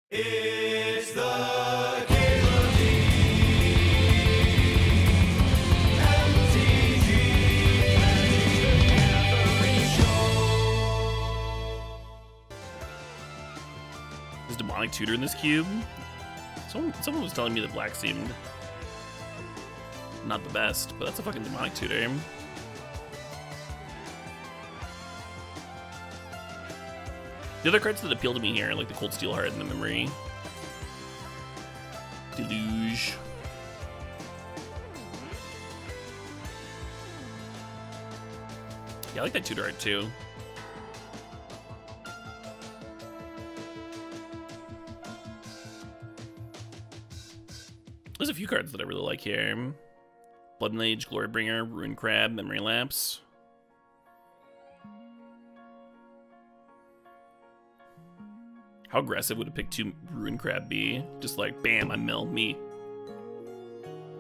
It's the CalebDMTG Show. Is demonic tutor in this cube? Someone was telling me that black seemed not the best, but that's a fucking demonic tutor. The other cards that appeal to me here are like the Cold Steel Heart and the Memory. Deluge. Yeah, I like that tutor art too. There's a few cards that I really like here. Blood Mage, Glorybringer, Ruin Crab, Memory Lapse. How aggressive would a pick 2 Ruin Crab be? Just like, bam, I mill, me.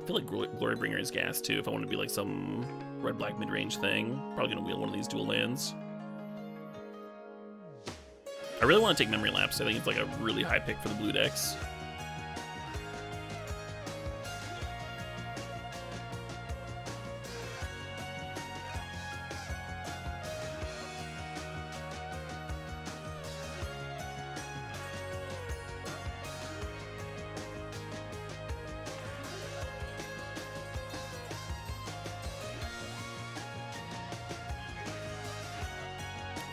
I feel like Glorybringer is gas too if I want to be like some red-black mid-range thing. Probably gonna wheel one of these dual lands. I really want to take Memory Lapse. I think it's like a really high pick for the blue decks.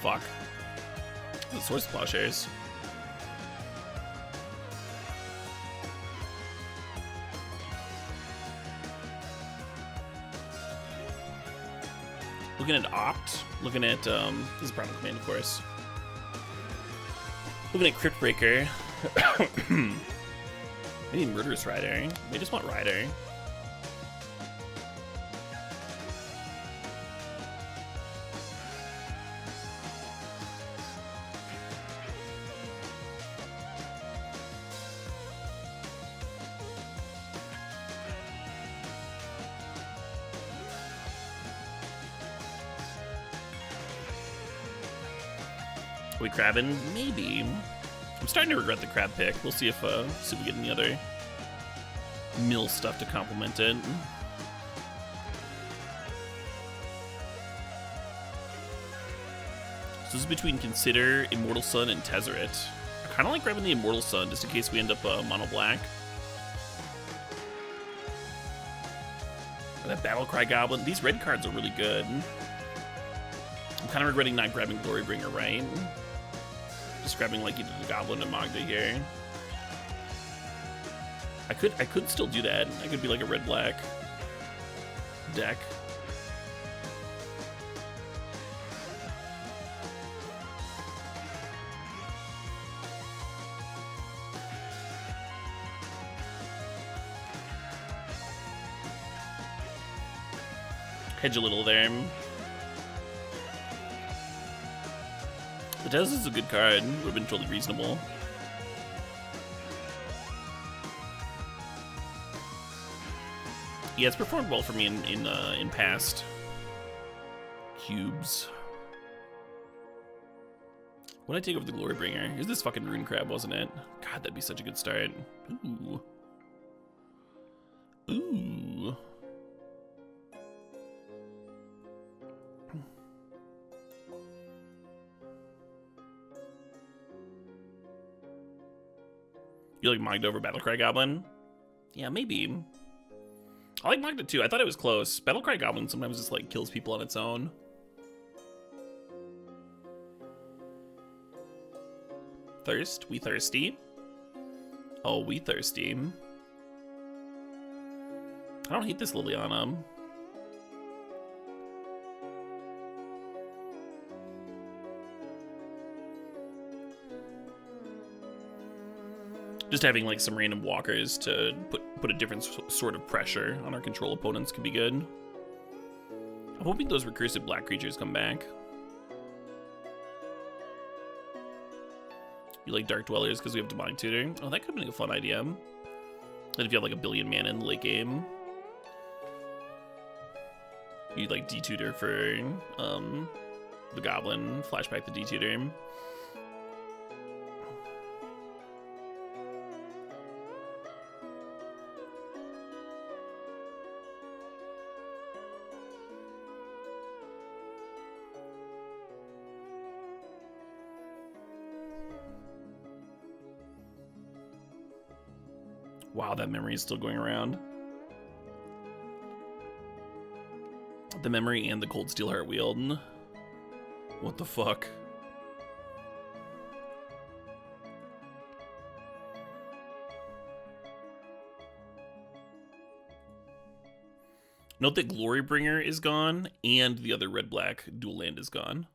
Fuck. The Source Plowshares. Looking at Opt. Looking at, this is Primal Command, of course. Looking at Cryptbreaker. I need Murderous Rider. They just want Rider. Are we crabbing? Maybe. I'm starting to regret the crab pick. We'll see if we get any other mill stuff to complement it. So this is between Consider, Immortal Sun, and Tezzeret. I kind of like grabbing the Immortal Sun just in case we end up mono black. And that Battlecry Goblin. These red cards are really good. I'm kind of regretting not grabbing Glorybringer, right? Just grabbing like either the Goblin and Magda here. I could still do that. I could be like a red-black deck. Hedge a little there. The Tez is a good card. Would have been totally reasonable. Yeah, it's performed well for me in past cubes. What did I take over the Glorybringer? It was this fucking Rune Crab, wasn't it? God, that'd be such a good start. Ooh. Ooh. You like Magda over Battlecry Goblin? Yeah, maybe. I like Magda too. I thought it was close. Battlecry Goblin sometimes just like kills people on its own. Thirst? We thirsty? Oh, we thirsty. I don't hate this Liliana. Just having like some random walkers to put a different sort of pressure on our control opponents could be good. I'm hoping those recursive black creatures come back. You like Dark Dwellers because we have Demonic Tutor? Oh, that could be a fun idea. And if you have like a billion mana in the late game, you'd like D-Tutor for the Goblin, flashback the D-Tutor. Wow, that memory is still going around. The memory and the Cold Steel Heart Wield. What the fuck? Note that Glorybringer is gone, and the other red-black dual land is gone.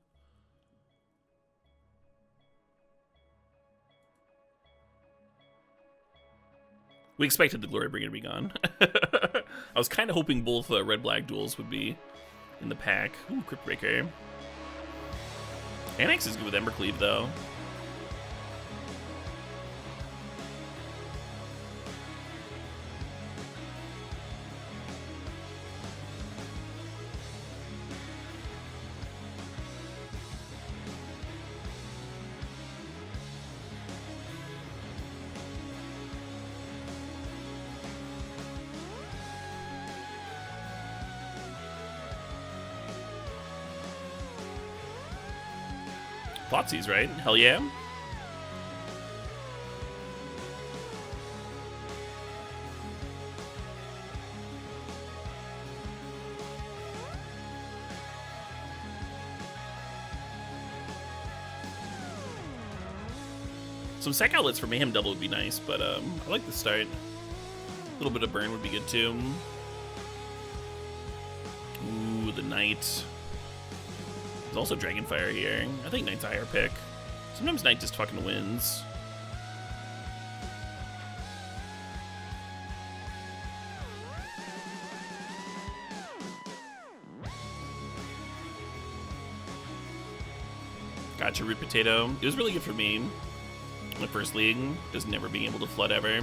We expected the Glorybringer to be gone. I was kind of hoping both red-black duels would be in the pack. Ooh, Cryptbreaker. Annex is good with Embercleave, though. Thoughtseize, right? Hell yeah. Some sack outlets for Mayhem Double would be nice, but I like the start. A little bit of burn would be good too. Ooh, the Knight. There's also Dragonfire here. I think Knight's a higher pick. Sometimes Knight just fucking wins. Gotcha, Root Potato. It was really good for me. My first league, just never being able to flood ever.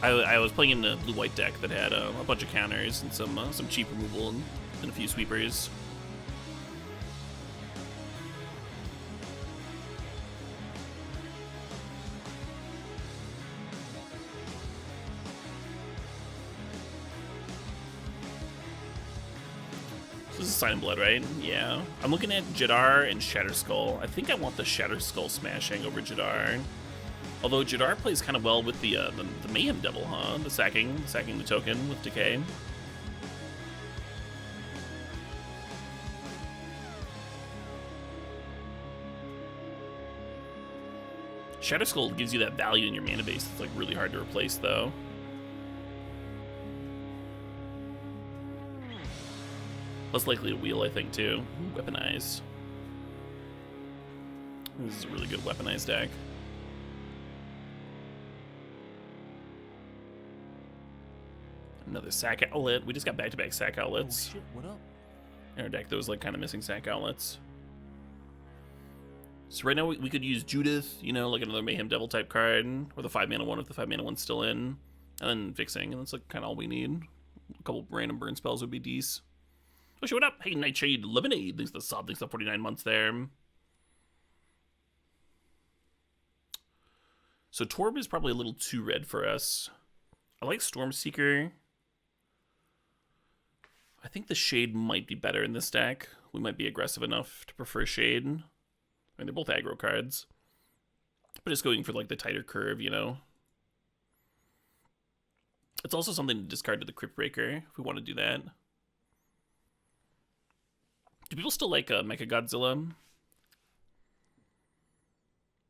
I was playing in a blue-white deck that had a bunch of counters and some cheap removal and a few sweepers. This is Sign in Blood, right? Yeah. I'm looking at Jadar and Shatterskull. I think I want the Shatterskull smashing over Jadar. Although Jadar plays kind of well with the Mayhem Devil, huh? The sacking the token with Decay. Shatterskull gives you that value in your mana base. It's like really hard to replace, though. Less likely to wheel, I think, too. Ooh, Weaponize. This is a really good Weaponized deck. Another sack outlet. We just got back-to-back sack outlets. Oh shit, what up? In our deck that was like kind of missing sack outlets. So right now we could use Judith, you know, like another Mayhem Devil type card, or the 5-mana one if the 5-mana one's still in, and then fixing, and that's like kind of all we need. A couple random burn spells would be decent. Oh shit, what up? Hey, Nightshade Lemonade. Thanks for the sub. Thanks for the 49 months there. So Torb is probably a little too red for us. I like Stormseeker. I think the Shade might be better in this deck. We might be aggressive enough to prefer Shade. I mean, they're both aggro cards. But just going for like the tighter curve, you know. It's also something to discard to the Cryptbreaker if we want to do that. Do people still like Mechagodzilla?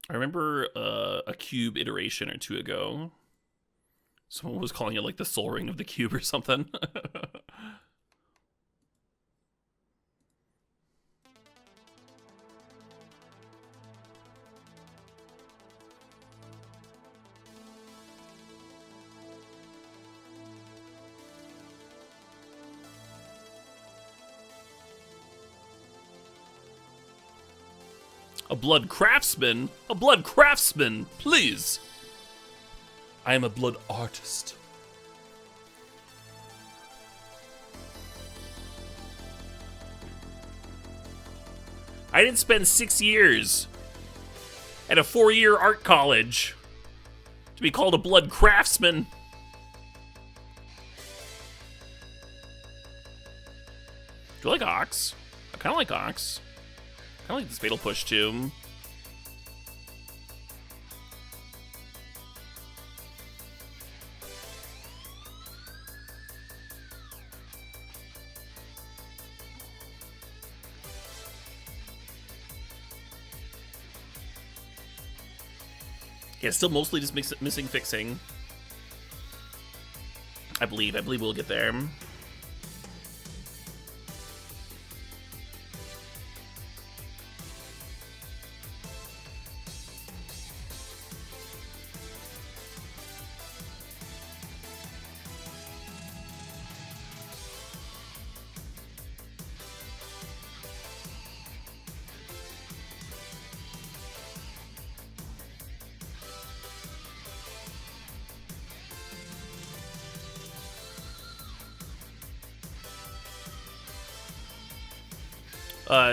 I remember a Cube iteration or two ago. Someone was calling it like the Soul Ring of the Cube or something. A blood craftsman? A blood craftsman, please. I am a blood artist. I didn't spend 6 years at a 4-year art college to be called a blood craftsman. Do you like Ox? I kind of like Ox. I like this Fatal Push, too. Yeah, still mostly just missing fixing. I believe we'll get there.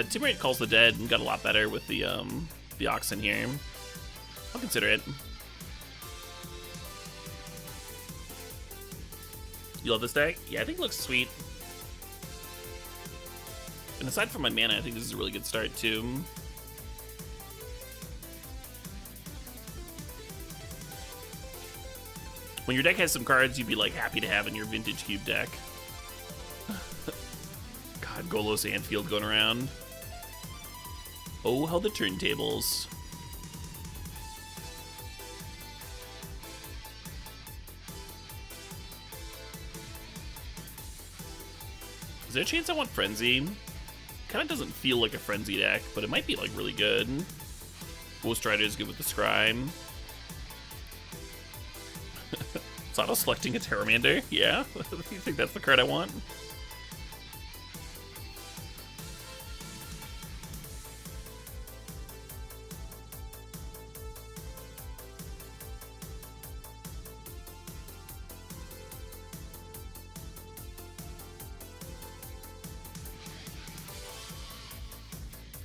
Teammate Calls the Dead and got a lot better with the oxen here. I'll consider it. You love this deck? Yeah, I think it looks sweet. And aside from my mana, I think this is a really good start too. When your deck has some cards you'd be like happy to have in your vintage cube deck. God, Golos Anfield going around. Oh, how the turntables. Is there a chance I want Frenzy? Kind of doesn't feel like a Frenzy deck, but it might be like really good. Ghost Rider is good with the Scryme. It's auto-selecting a Terramander? Yeah? You think that's the card I want?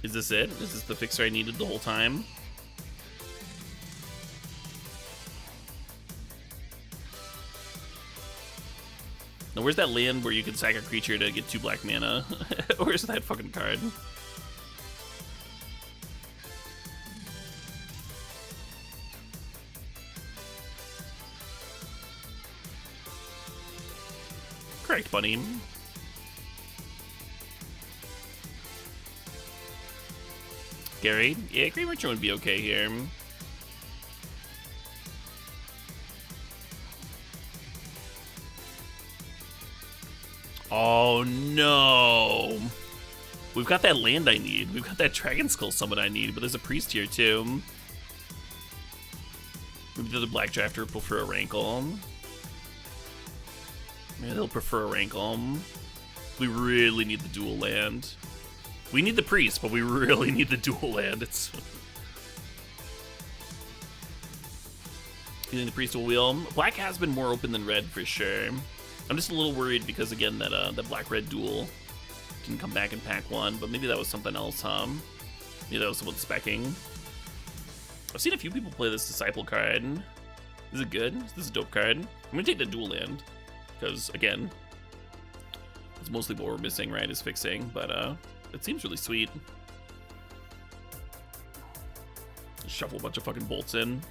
Is this it? Is this the fixer I needed the whole time? Now, where's that land where you can sack a creature to get 2 black mana? Where's that fucking card? Correct, bunny. Gary? Yeah, Green Merchant would be okay here. Oh no! We've got that land I need. We've got that Dragon Skull summon I need, but there's a priest here too. Maybe the black drafter will prefer a Rankle. Maybe they'll prefer a Rankle. We really need the dual land. We need the priest, but we really need the dual land. It's. You think the priest will wheel? Black has been more open than red for sure. I'm just a little worried because again that black-red duel didn't come back in pack 1, but maybe that was something else, huh? Maybe that was someone specking. I've seen a few people play this Disciple card. Is it good? This is a dope card. I'm gonna take the dual land because again, it's mostly what we're missing, right? Is fixing, but it seems really sweet. Just shuffle a bunch of fucking bolts in.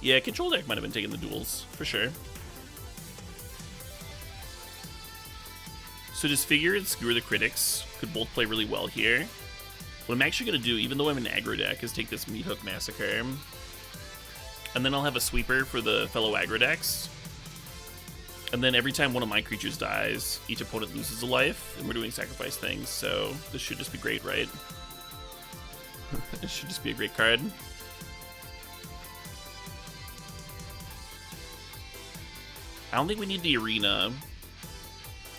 Yeah, control deck might have been taking the duels, for sure. So just Figure and Skewer the Critics could both play really well here. What I'm actually going to do, even though I'm an aggro deck, is take this Meat Hook Massacre. And then I'll have a Sweeper for the fellow aggro decks. And then every time one of my creatures dies, each opponent loses a life, and we're doing sacrifice things, so this should just be great, right? It should just be a great card. I don't think we need the Arena,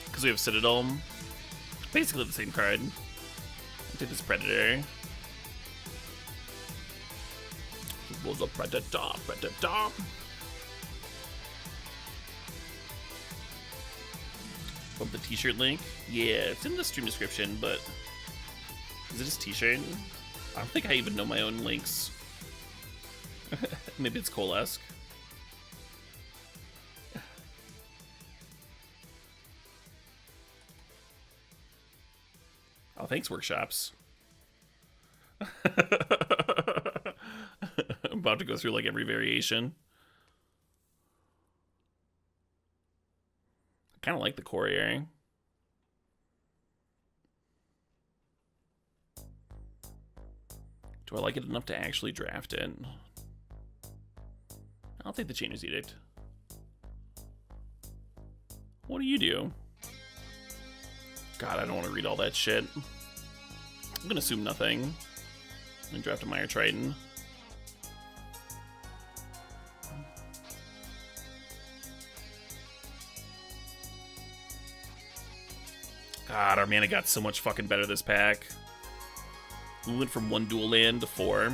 because we have Citadel. Basically the same card. I'll take this Predator. It was a Predator, Predator. Bump the t-shirt link. Yeah, it's in the stream description, but is it just t-shirt? I don't think I even know my own links. Maybe it's Coalesque. Oh, thanks, Workshops. I'm about to go through like every variation. I kind of like the Courier. Do I like it enough to actually draft it? I'll take the Chainer's Edict. What do you do? God, I don't want to read all that shit. I'm gonna assume nothing. And draft a Mire Triton. God, our mana got so much fucking better this pack. We went from 1 dual land to 4.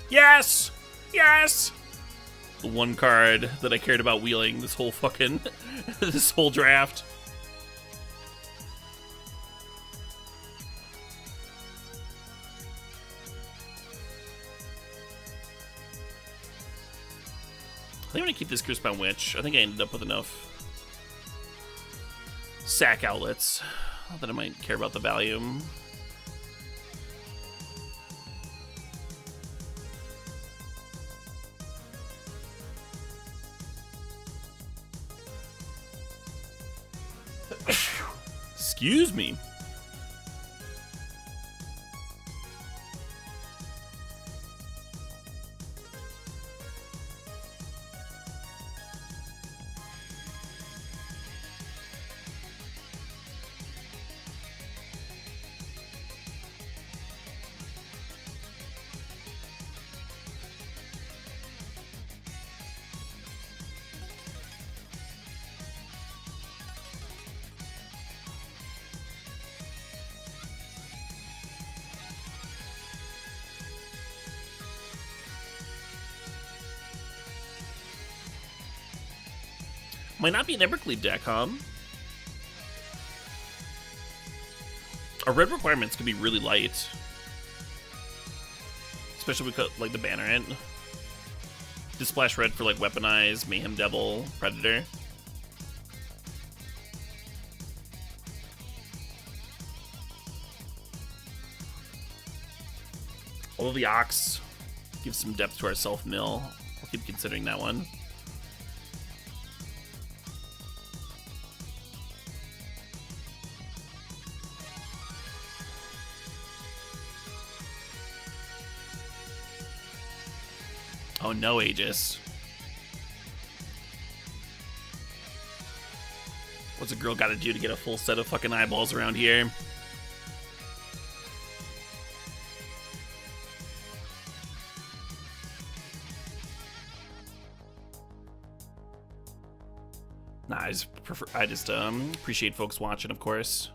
Yes! Yes! The one card that I cared about wheeling this whole fucking this whole draft. I think I'm gonna keep this Crisp-Bound Witch. I think I ended up with enough sack outlets that I might care about the value. Excuse me. Might not be an Evercleave deck, huh? Our red requirements can be really light. Especially with like the banner in. Just splash red for like Weaponize, Mayhem Devil, Predator. Although the Ox gives some depth to our self-mill, I'll keep considering that one. Oh no, Aegis. What's a girl gotta do to get a full set of fucking eyeballs around here? Nah, I just appreciate folks watching, of course.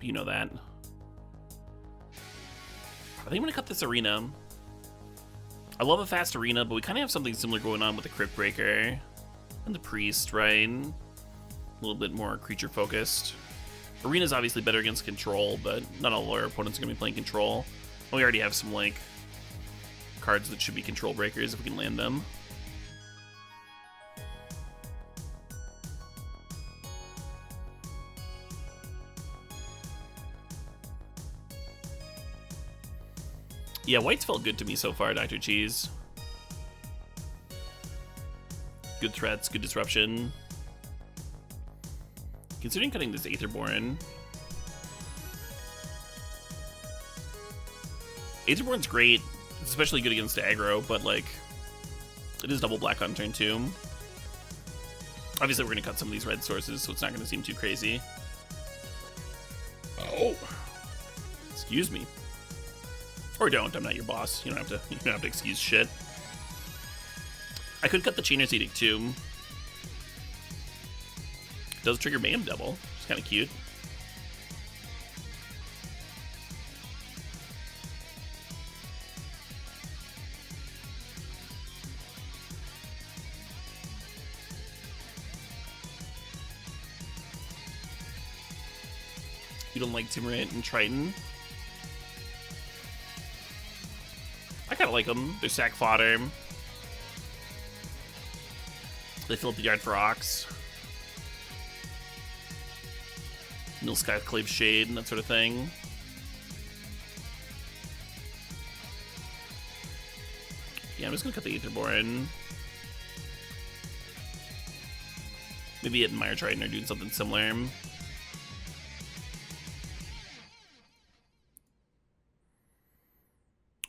You know that. I think I'm gonna cut this arena. I love a fast arena, but we kind of have something similar going on with the Crypt Breaker and the Priest, right? A little bit more creature focused. Arena's obviously better against control, but not all our opponents are gonna be playing control. And we already have some like cards that should be control breakers if we can land them. Yeah, white's felt good to me so far, Dr. Cheese. Good threats, good disruption. Considering cutting this Aetherborn. Aetherborn's great. It's especially good against aggro, but like, it is double black on turn 2. Obviously, we're going to cut some of these red sources, so it's not going to seem too crazy. Oh. Excuse me. Or don't, I'm not your boss. You don't have to excuse shit. I could cut the Chainer's Edict too. It does trigger Mayhem Devil. It's kind of cute. You don't like Timorant and Triton? I kind of like them. They're sack fodder. They fill up the yard for Ox. Mill Sky Clave Shade and that sort of thing. Yeah, I'm just gonna cut the Aetherborn. Maybe hitting Mire Triton or doing something similar. How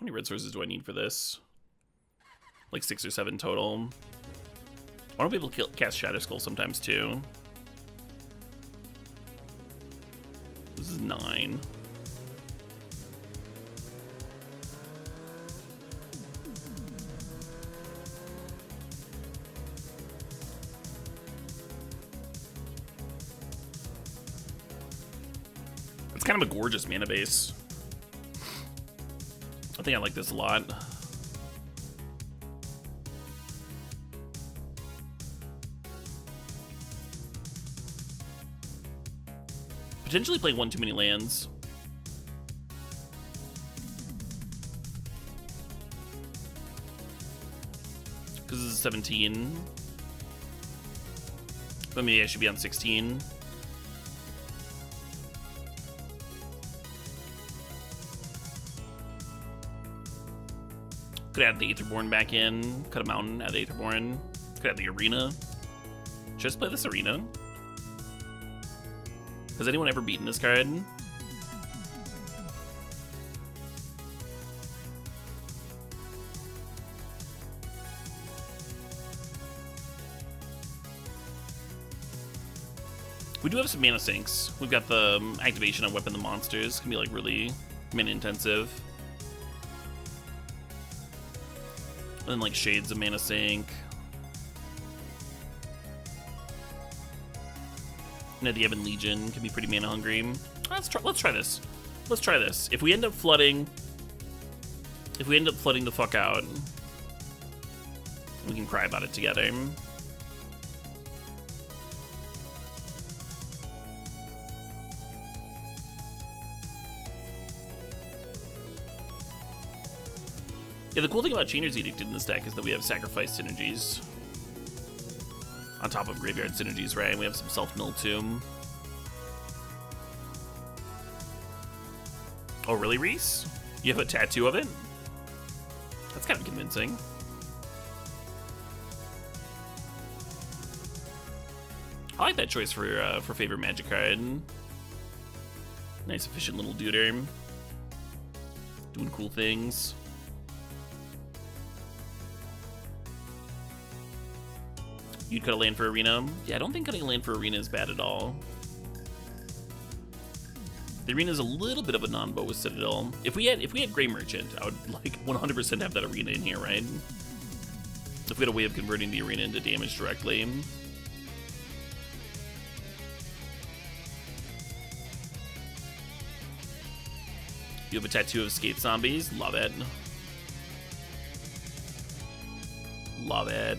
many red sources do I need for this? Like 6 or 7 total. I want to be able to cast Shadow Skull sometimes too. This is 9. It's kind of a gorgeous mana base. I think I like this a lot. Potentially playing one too many lands. Because this is 17. But maybe I should be on 16. Could add the Aetherborn back in. Cut a mountain, add Aetherborn. Could add the arena. Should I just play this arena? Has anyone ever beaten this card? We do have some mana sinks. We've got the activation on Weapon the Monsters. Can be like really mana intensive. And then like Shades of Mana Sink. The Ebon Legion can be pretty mana hungry. Let's try this. Let's try this. If we end up flooding the fuck out, we can cry about it together. Yeah, the cool thing about Chainer's Edict in this deck is that we have sacrifice synergies. On top of graveyard synergies, right? And we have some self-mill too. Oh, really, Reese? You have a tattoo of it? That's kind of convincing. I like that choice for favorite Magic card. Nice, efficient little duder. Doing cool things. You'd cut a land for Arena? Yeah, I don't think cutting a land for Arena is bad at all. The Arena is a little bit of a non-bow with Citadel. If we had Grey Merchant, I would like 100% have that Arena in here, right? If we had a way of converting the Arena into damage directly. You have a tattoo of Skate Zombies? Love it. Love it.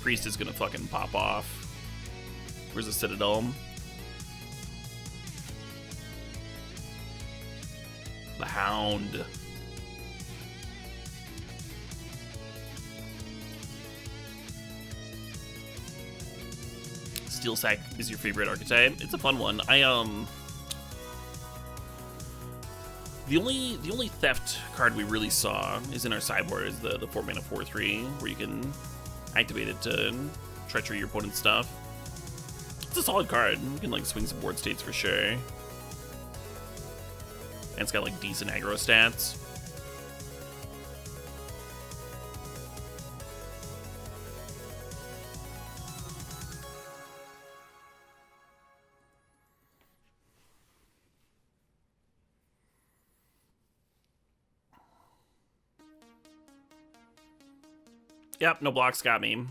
Priest is gonna fucking pop off. Where's the Citadel? The Hound. Steel Sack is your favorite archetype. It's a fun one. The only theft card we really saw is in our sideboard is the 4-mana 4/3, where you can activate it to treachery your opponent's stuff. It's a solid card. You can like swing some board states for sure. And it's got like decent aggro stats. Yep, no blocks got me.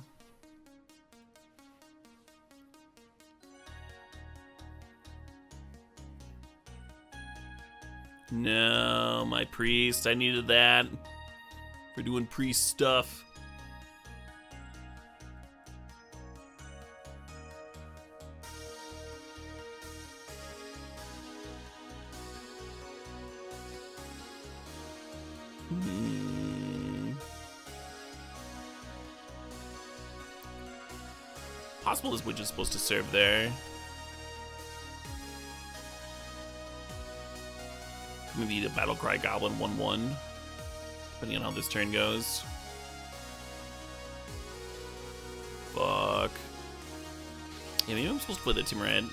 No, my priest. I needed that for doing priest stuff. Possible this witch is supposed to serve there. Maybe the Battlecry Goblin 1/1. depending on how this turn goes. Fuck. Yeah, maybe I'm supposed to play the Timorant.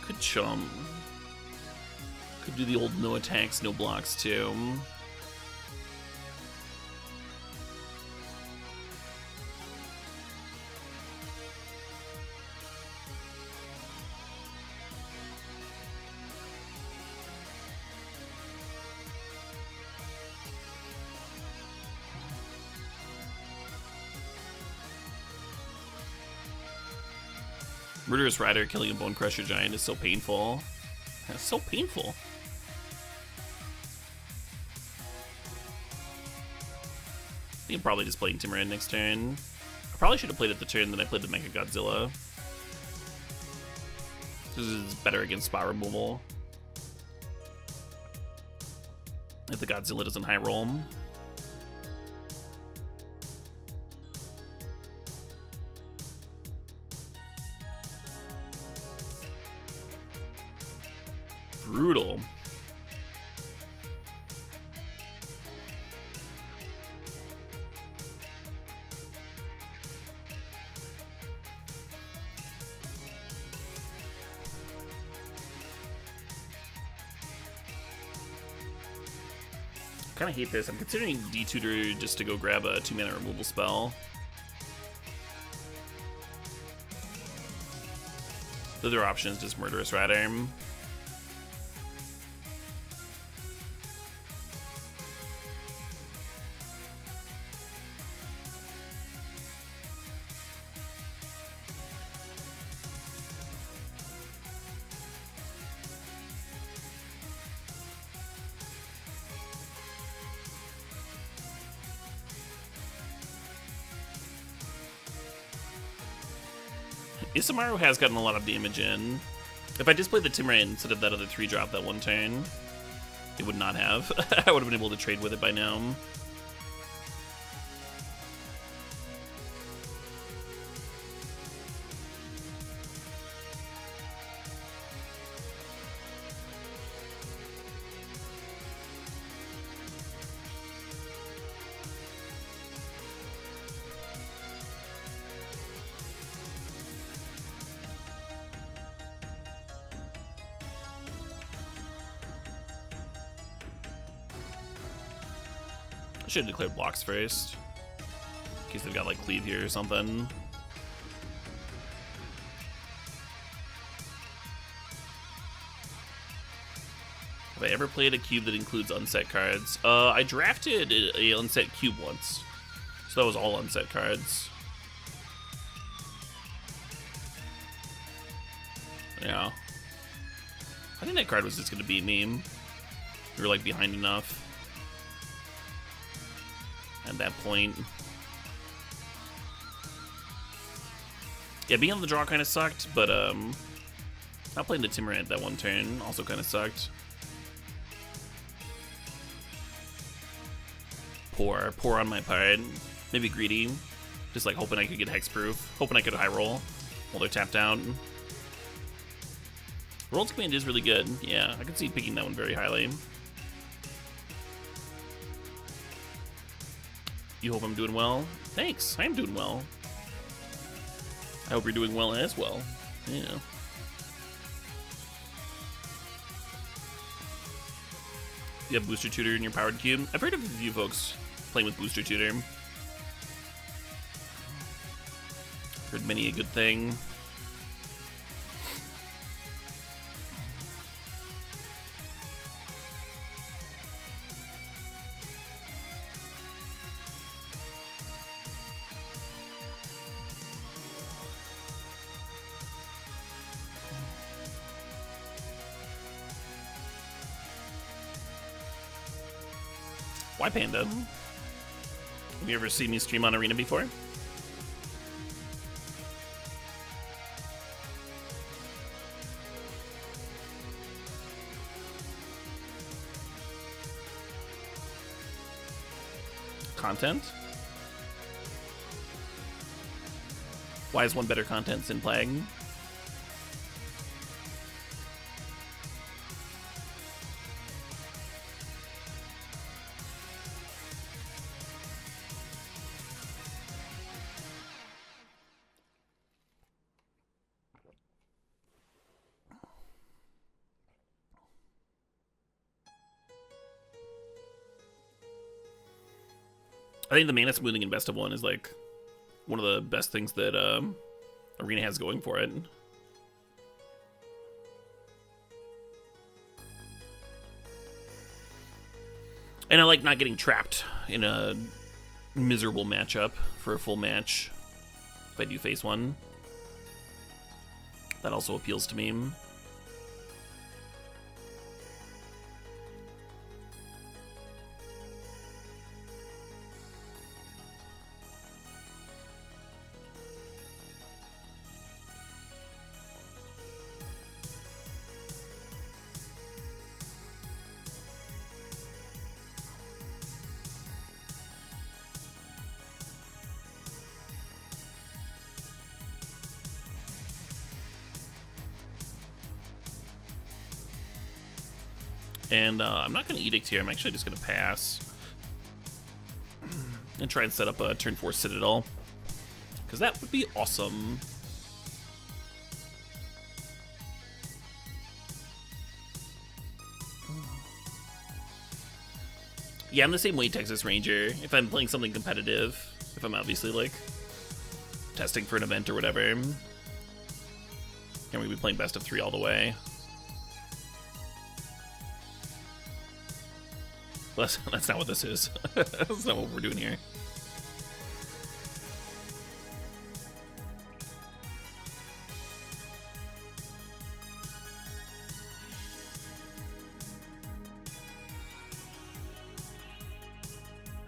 Could chum. Could do the old no attacks, no blocks too. Murderous Rider killing a Bone Crusher Giant is so painful. That's so painful. I think I'm probably just playing Timorant next turn. I probably should have played it the turn that I played the Mecha Godzilla. This is better against spot removal. If the Godzilla doesn't high roll. Brutal. Kind of hate this. I'm considering D-Tutor just to go grab a 2-mana removal spell. The other option is just Murderous Rider. Isamaru has gotten a lot of damage in. If I just played the Timorant instead of that other 3-drop that one turn, it would not have. I would have been able to trade with it by now. I should have declared blocks first, in case they've got like cleave here or something. Have I ever played a cube that includes unset cards? I drafted a unset cube once, so that was all unset cards. Yeah. I think that card was just gonna beat me. We were like behind enough. At that point. Yeah, being on the draw kind of sucked, but not playing the Timorant that one turn also kind of sucked. Poor on my part. Maybe greedy. Just like hoping I could get hexproof. Hoping I could high roll while they're tapped out. World's Command is really good. Yeah, I could see picking that one very highly. You hope I'm doing well? Thanks, I am doing well. I hope you're doing well as well. Yeah. You have Booster Tutor in your powered cube? I've heard of a few folks playing with Booster Tutor. Heard many a good thing. Why Panda? Have you ever seen me stream on Arena before? Content? Why is one better content than Plague? I think the mana smoothing in best of one is like one of the best things that Arena has going for it. And I like not getting trapped in a miserable matchup for a full match if I do face one. That also appeals to me. And I'm not going to Edict here. I'm actually just going to pass. And try and set up a turn 4 Citadel. Because that would be awesome. Yeah, I'm the same way Texas Ranger. If I'm playing something competitive, if I'm obviously like testing for an event or whatever, and we be playing best of 3 all the way. That's not what this is. That's not what we're doing here.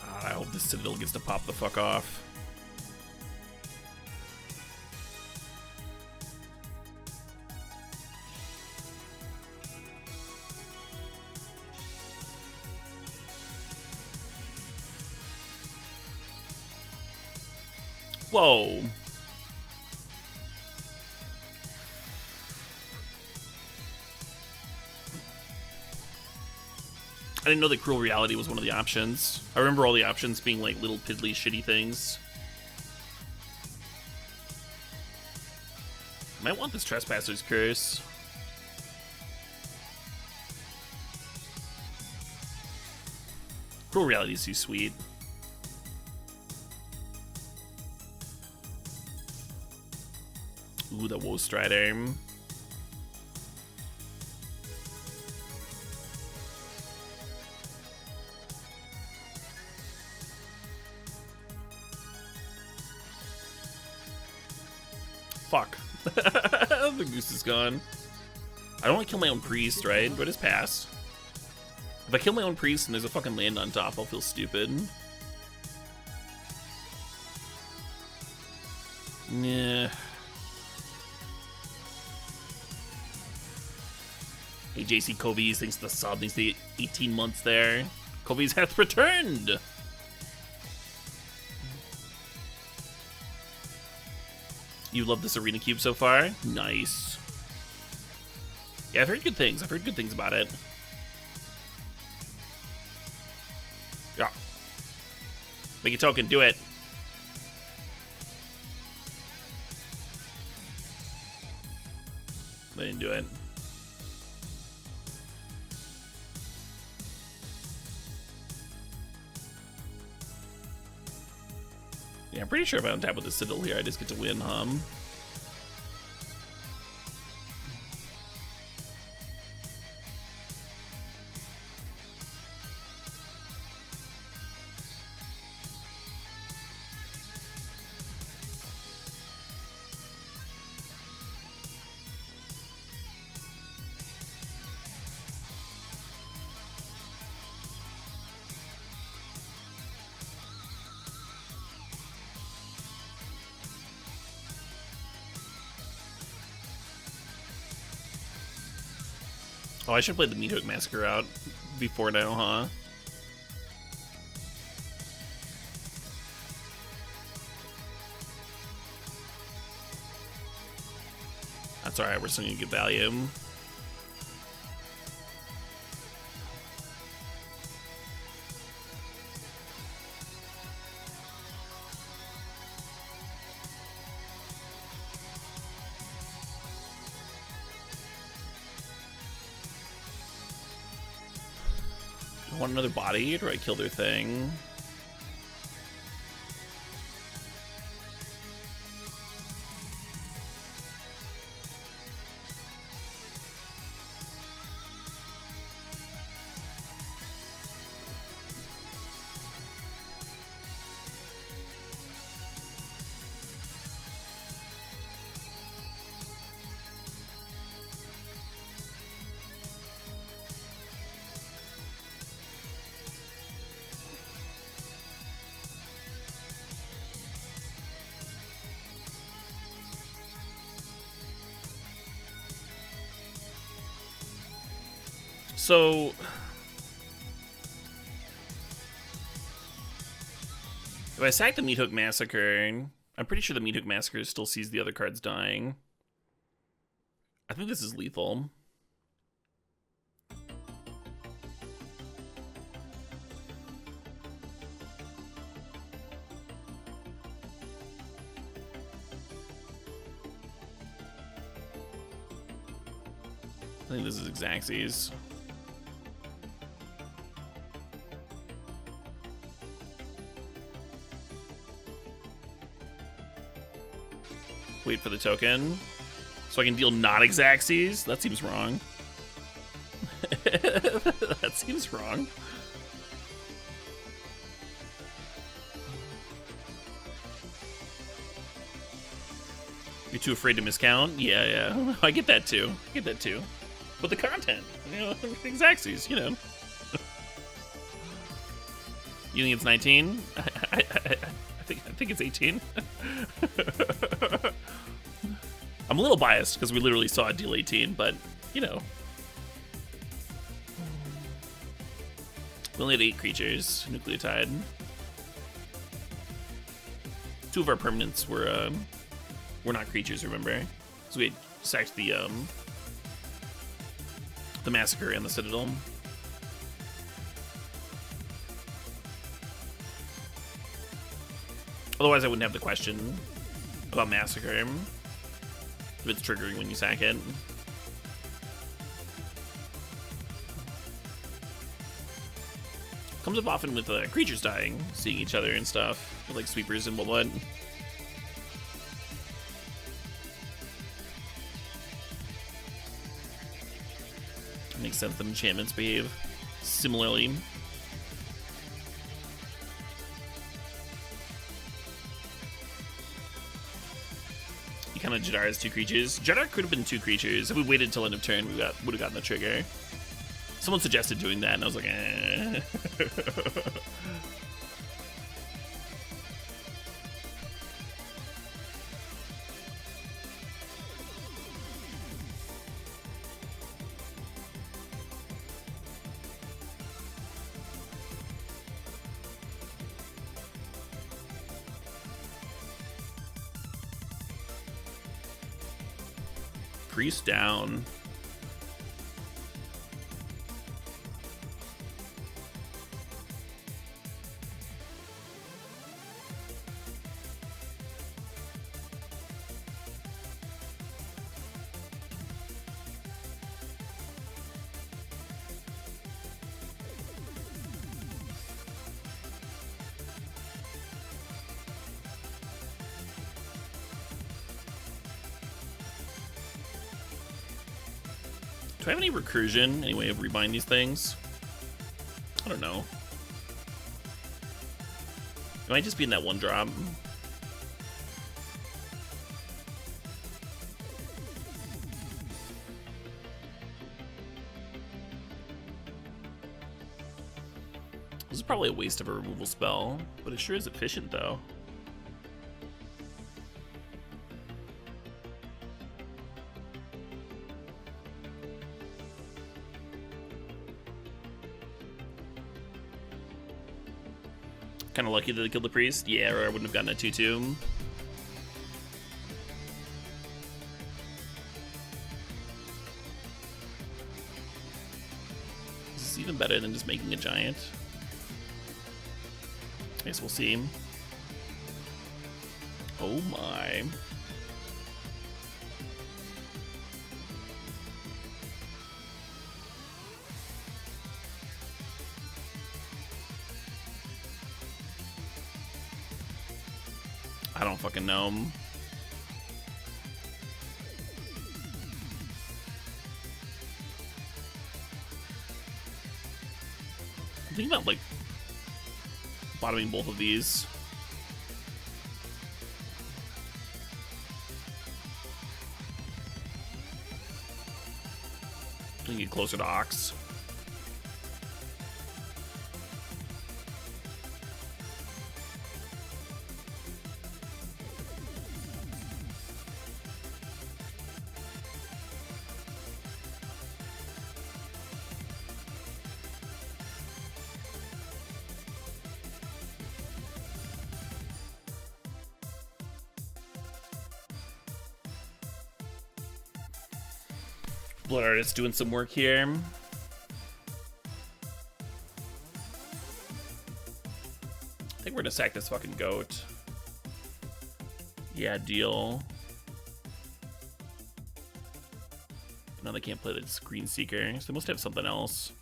I hope this Citadel gets to pop the fuck off. Whoa. I didn't know that Cruel Reality was one of the options. I remember all the options being like little piddly shitty things. I might want this Trespasser's Curse. Cruel Reality is too sweet. Ooh, the Woe Strider. Fuck. The goose is gone. I don't want to kill my own priest, right? Do I just pass? If I kill my own priest and there's a fucking land on top, I'll feel stupid. Nah. Hey, JC Kovies thinks the sub needs to get 18 months there. Kovies hath returned! You love this Arena Cube so far? Nice. Yeah, I've heard good things. I've heard good things about it. Yeah. Make a token, do it. I didn't do it. Yeah, I'm pretty sure if I don't tap with the Citadel here, I just get to win, Oh, I should play the Meat Hook Massacre out before now, huh? That's alright, we're still gonna get value. Want another body, or do I kill their thing? So if I sack the Meat Hook Massacre, I'm pretty sure the Meat Hook Massacre still sees the other cards dying. I think this is lethal. I think this is Xaxes. Wait for the token. So I can deal not Xaxes? That seems wrong. That seems wrong. You're too afraid to miscount? Yeah. I get that too. But the content, you know, Xaxes, you know. You think it's 19? I think it's 18. I'm a little biased because we literally saw it deal 18, but you know. We only had 8 creatures, nucleotide. 2 of our permanents were not creatures, remember? So we had sacked the Massacre and the Citadel. Otherwise, I wouldn't have the question about Massacre if it's triggering when you sack it. Comes up often with creatures dying, seeing each other and stuff, with like sweepers and what. Makes sense that enchantments behave similarly. You kind of Jadar has 2 creatures. Jadar could have been 2 creatures. If we waited till end of turn, we would have gotten the trigger. Someone suggested doing that, and I was like, eh. Priest down. Do I have any recursion? Any way of rebind these things? I don't know. It might just be in that 1 drop. This is probably a waste of a removal spell, but it sure is efficient though. Kind of lucky that they killed the priest. Yeah, or I wouldn't have gotten a 2/2. This is even better than just making a giant. I guess we'll see. Oh my. I don't fucking know. I'm thinking about like bottoming both of these. I can get closer to Ox. Blood Artist doing some work here. I think we're gonna sack this fucking goat. Yeah, deal. Now they can't play the Screen Seeker, so they must have something else.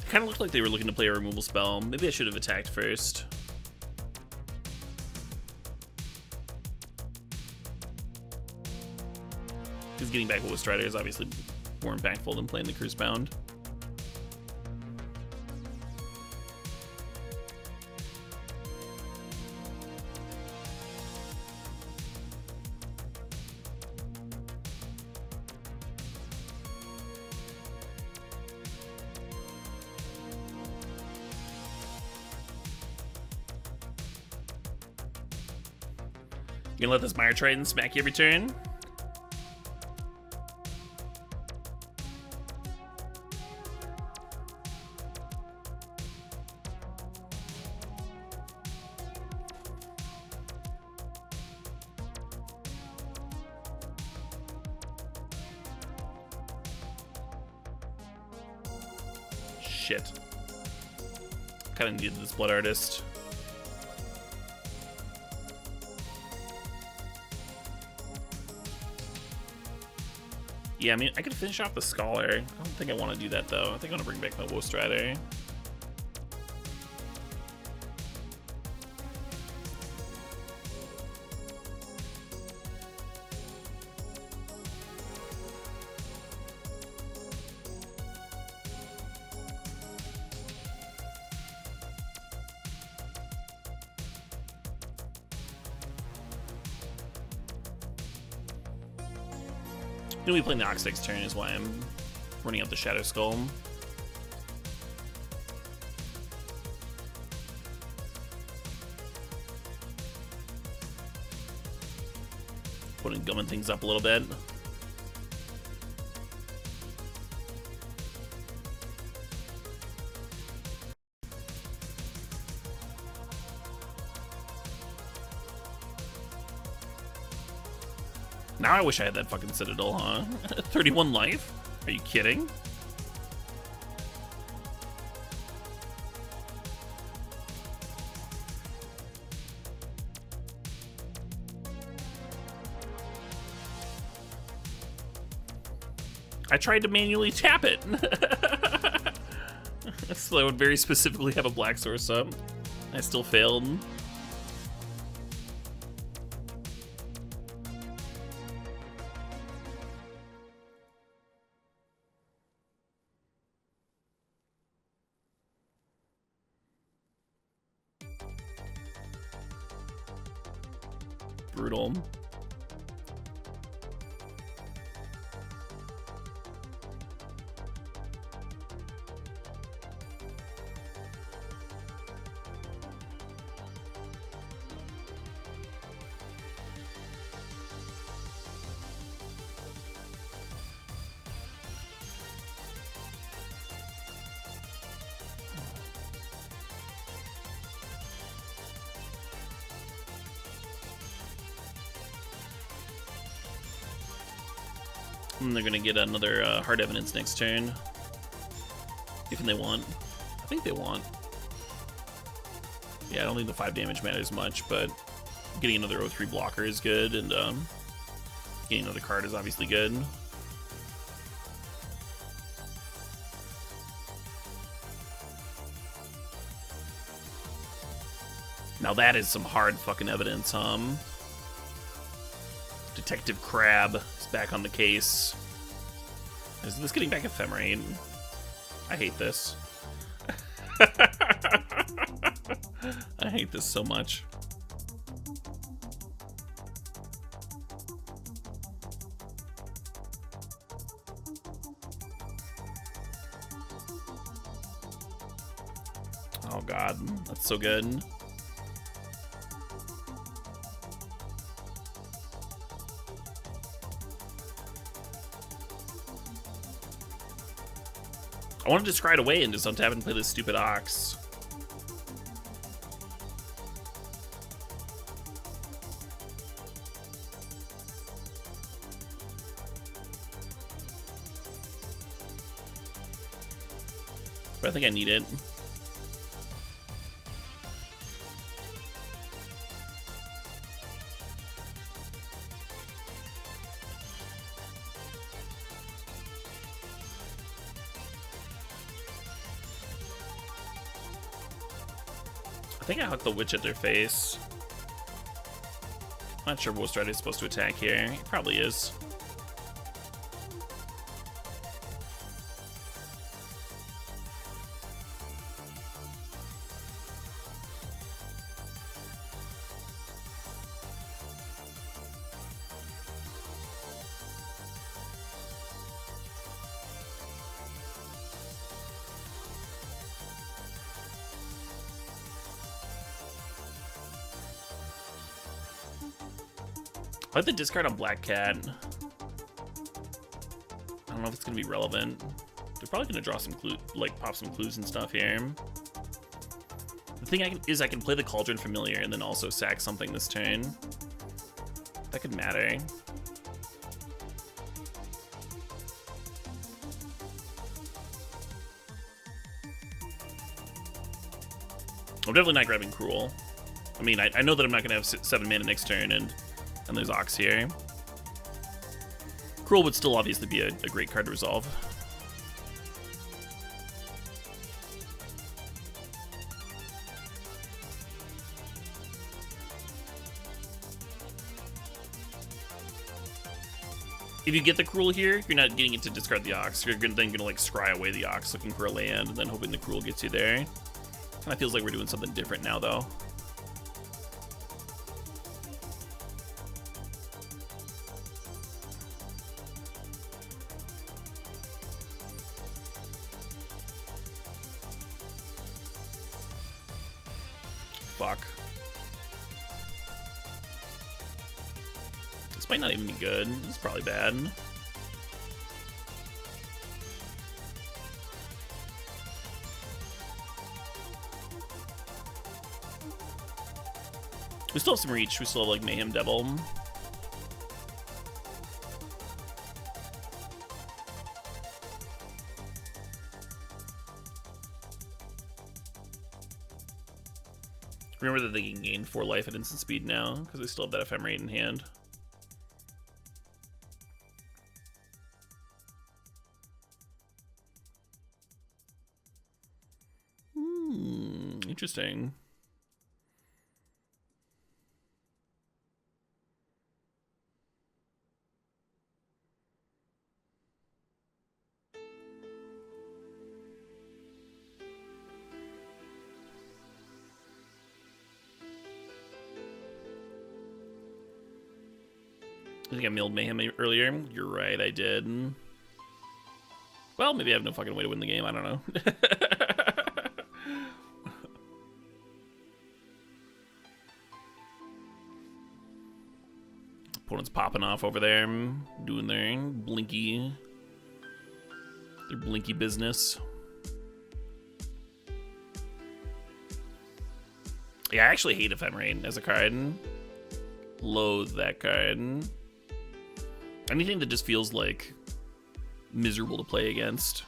Kind of looked like they were looking to play a removal spell. Maybe I should have attacked first. Because getting back with Strider is obviously more impactful than playing the Curse Bound. You gonna let this Mire Triton smack you every turn? Shit. Kinda needed this Blood Artist. Yeah, I mean, I could finish off the Scholar. I don't think I want to do that, though. I think I want to bring back my Woe Strider. Gonna be playing the Ox next turn is why I'm running out the Shadow Skull. Gumming things up a little bit. Now I wish I had that fucking Citadel, huh? 31 life? Are you kidding? I tried to manually tap it. So I would very specifically have a Black Source up. I still failed. Brutal. And they're gonna get another Hard Evidence next turn. If they want. I think they want. Yeah, I don't think the 5 damage matters much, but getting another 0-3 blocker is good, and getting another card is obviously good. Now that is some hard fucking evidence, Detective Crab is back on the case. Is this getting back ephemerate? I hate this. I hate this so much. Oh god, that's so good. I wanted to scry it away and just untap and play this stupid Ox. But I think I need it. I think I hucked the Witch at their face. Not sure what Stride is supposed to attack here. It probably is. I like the discard on Black Cat. I don't know if it's gonna be relevant. They're probably gonna draw some clue, like pop some clues and stuff here. The thing I can play the Cauldron Familiar and then also sack something this turn. That could matter. I'm definitely not grabbing Cruel. I mean, I know that I'm not gonna have 7 mana next turn, and there's Ox here. Cruel would still obviously be a great card to resolve. If you get the Cruel here, you're not getting it to discard the Ox. You're then gonna like scry away the Ox looking for a land, and then hoping the Cruel gets you there. Kinda feels like we're doing something different now, though. Fuck. This might not even be good. This is probably bad. We still have some reach. We still have like Mayhem Devil. Remember that they can gain 4 life at instant speed now, because they still have that ephemerate in hand. Interesting. I think I milled Mayhem earlier. You're right, I did. Well, maybe I have no fucking way to win the game. I don't know. Opponent's popping off over there, doing their blinky business. Yeah, I actually hate Ephemerate as a card. Loathe that card. Anything that just feels like miserable to play against.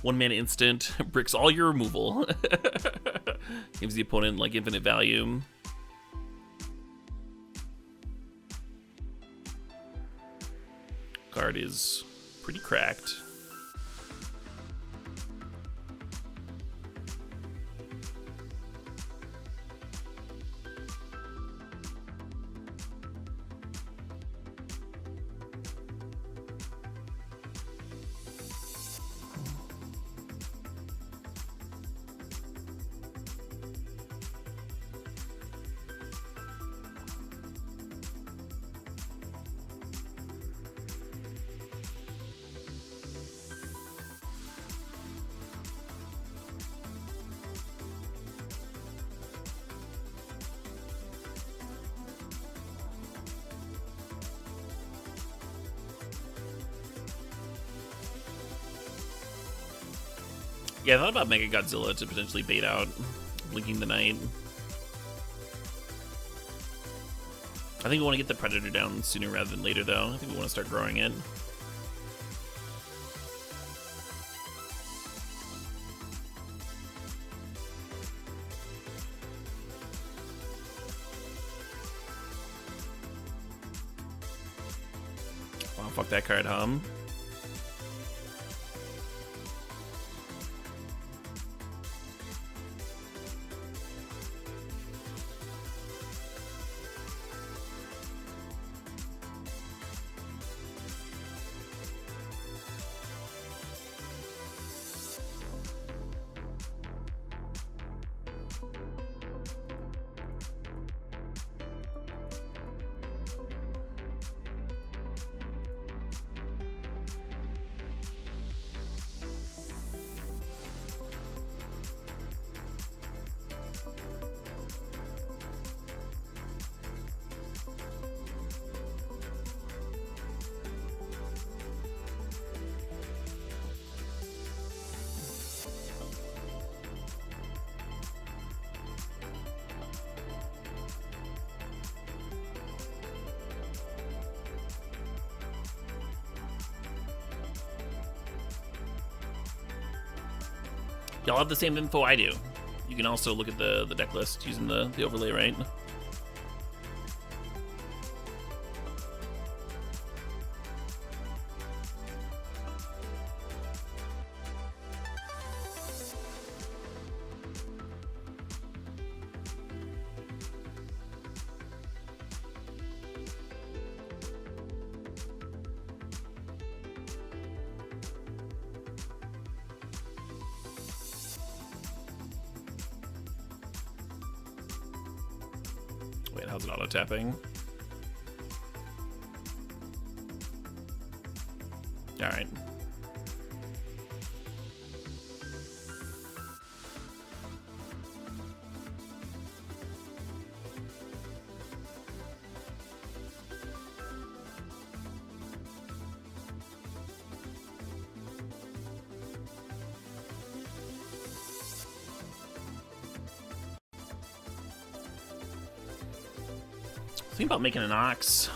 1 mana instant, bricks all your removal. Gives the opponent like infinite value. Card is pretty cracked. Yeah, I thought about Mega Godzilla to potentially bait out Blinking the Night. I think we want to get the Predator down sooner rather than later, though. I think we want to start growing it. Wow, fuck that card, hum. Y'all have the same info I do. You can also look at the deck list using the overlay, right? Wait, how's it auto-tapping? Alright. Think about making an ox.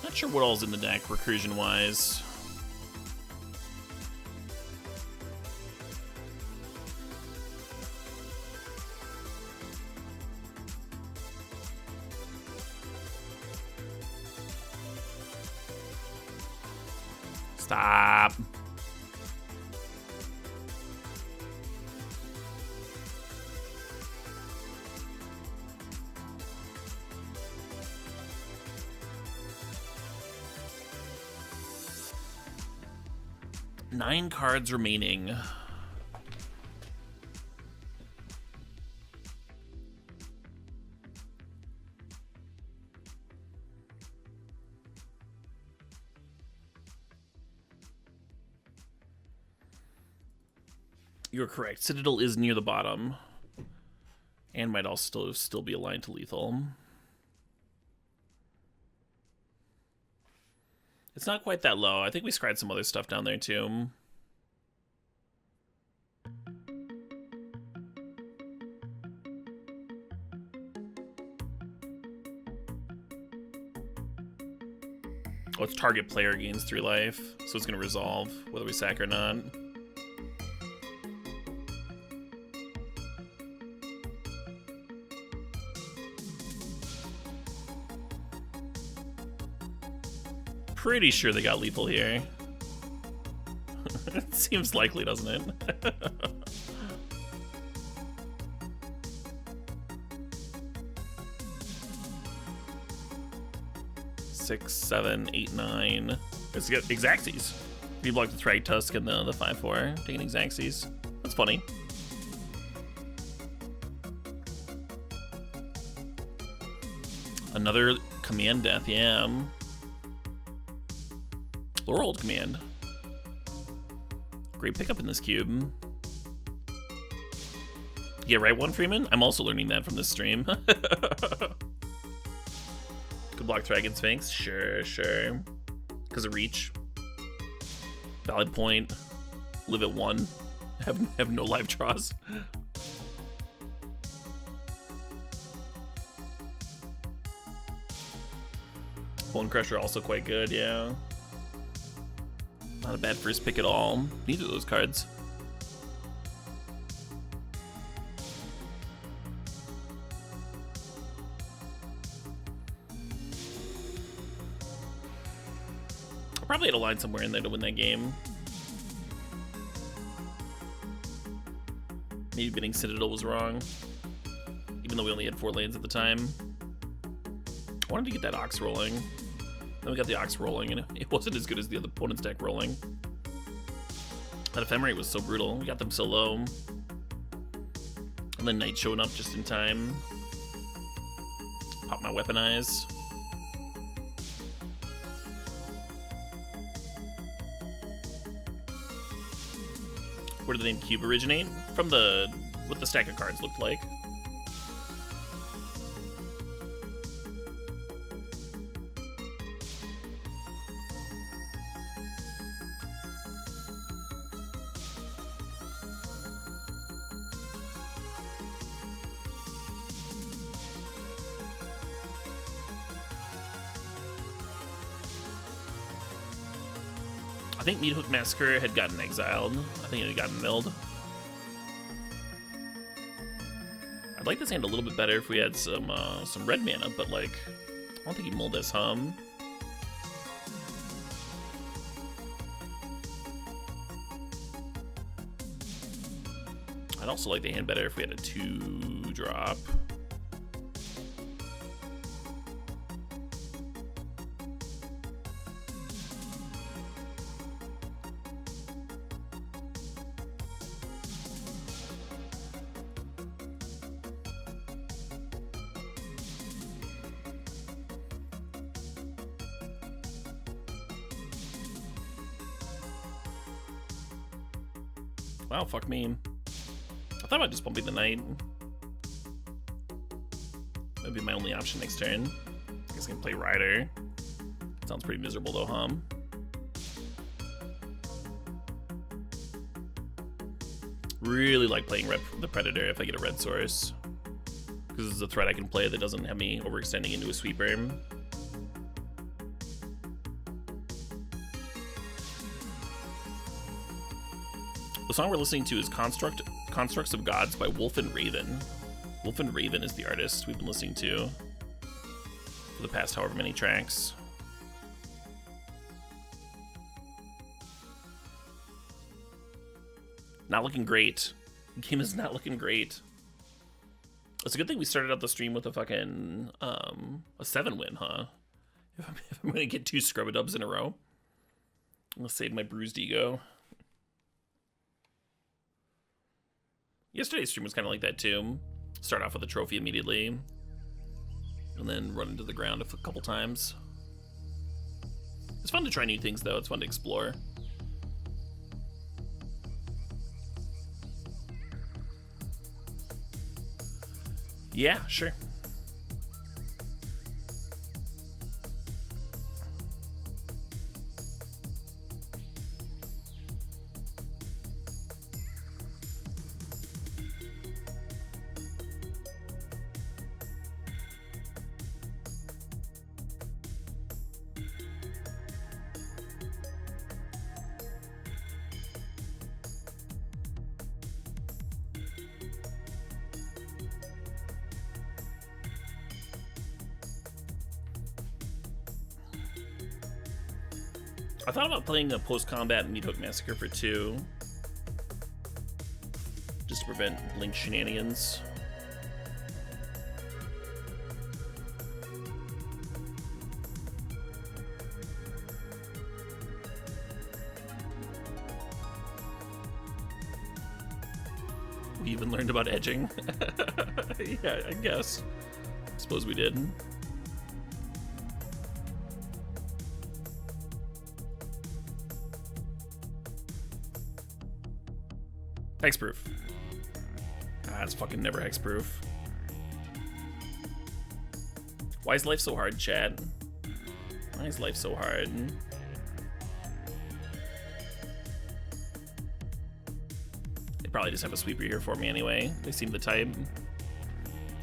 Not sure what all's in the deck, recursion-wise. Stop. Nine cards remaining. You're correct. Citadel is near the bottom. And might also still be aligned to lethal. It's not quite that low. I think we scryed some other stuff down there too. Oh, it's target player gains 3 life, so it's gonna resolve whether we sack or not. Pretty sure they got lethal here. It seems likely, doesn't it? 6, 7, 8, 9. Let's get Xaxes. We blocked the Thrag Tusk and the 5/4. Taking Xaxes. That's funny. Another command death, yeah. Lower hold command. Great pickup in this cube. Yeah, right one, Freeman? I'm also learning that from this stream. Could block Dragon Sphinx? Sure. Because of reach. Valid point. Live at 1. Have no live draws. Bone Crusher also quite good, yeah. Not a bad first pick at all. Neither of those cards. I'll probably had a line somewhere in there to win that game. Maybe bidding Citadel was wrong. Even though we only had 4 lanes at the time. I wanted to get that Ox rolling. Then we got the Ox rolling, and it wasn't as good as the other opponent's deck rolling. That Ephemerate was so brutal. We got them so low. And then Knight showing up just in time. Pop my Weaponize. Where did the name Cube originate? From what the stack of cards looked like. I think Meat Hook Massacre had gotten exiled. I think it had gotten milled. I'd like this hand a little bit better if we had some red mana, but like, I don't think he milled this, I'd also like the hand better if we had a 2-drop. Wow, fuck me. I thought about just bumping the Knight. That'd be my only option next turn. I guess I can play Rider. Sounds pretty miserable though, huh? Really like playing the Predator if I get a red source. Because this is a threat I can play that doesn't have me overextending into a sweeper. The song we're listening to is Constructs of Gods by Wolf and Raven. Wolf and Raven is the artist we've been listening to for the past however many tracks. Not looking great. The game is not looking great. It's a good thing we started out the stream with a fucking a 7-win, huh? If I'm gonna get 2 scrub-a-dubs in a row, I'm gonna save my bruised ego. Yesterday's stream was kind of like that too. Start off with a trophy immediately, and then run into the ground a couple times. It's fun to try new things though. It's fun to explore. Yeah, sure. I thought about playing a post-combat Meat Hook Massacre for 2. Just to prevent Blink shenanigans. even learned about edging. Yeah, I guess. Suppose we did. Hexproof. Ah, it's fucking never hexproof. Why is life so hard, chat? Why is life so hard? They probably just have a sweeper here for me anyway. They seem the type.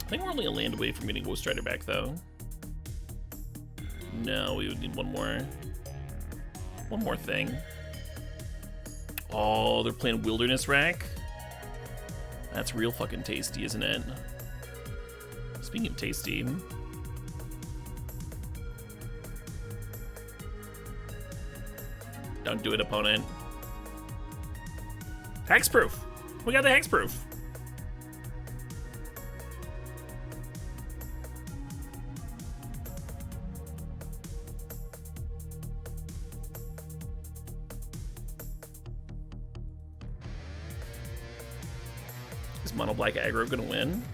I think we're only a land away from getting Ghost Rider back, though. No, we would need one more thing. Oh, they're playing Wilderness Rack? That's real fucking tasty, isn't it? Speaking of tasty... Don't do it, opponent. Hexproof! We got the hexproof! Is Mono Black Aggro gonna win?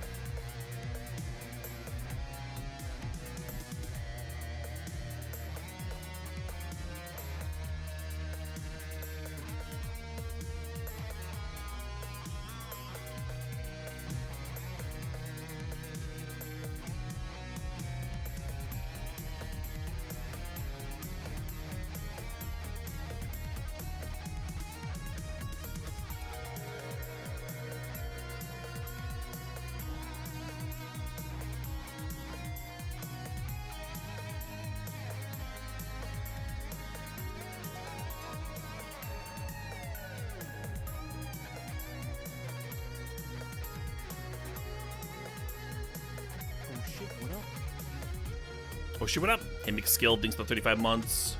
Oh shit, what up? Hey, McSkill, thanks for 35 months.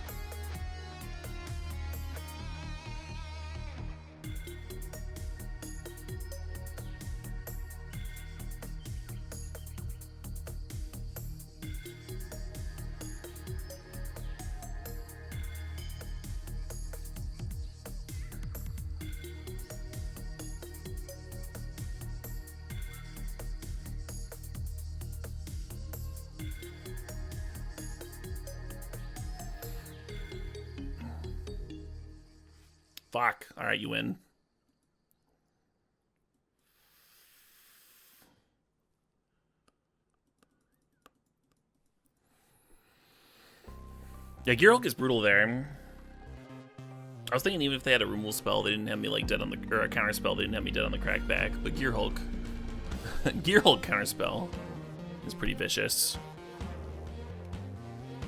Fuck. Alright, you win. Yeah, Gearhulk is brutal there. I was thinking even if they had a removal spell, they didn't have me like dead on the, or a counter spell, they didn't have me dead on the crackback. But Gearhulk, Gearhulk counter spell is pretty vicious.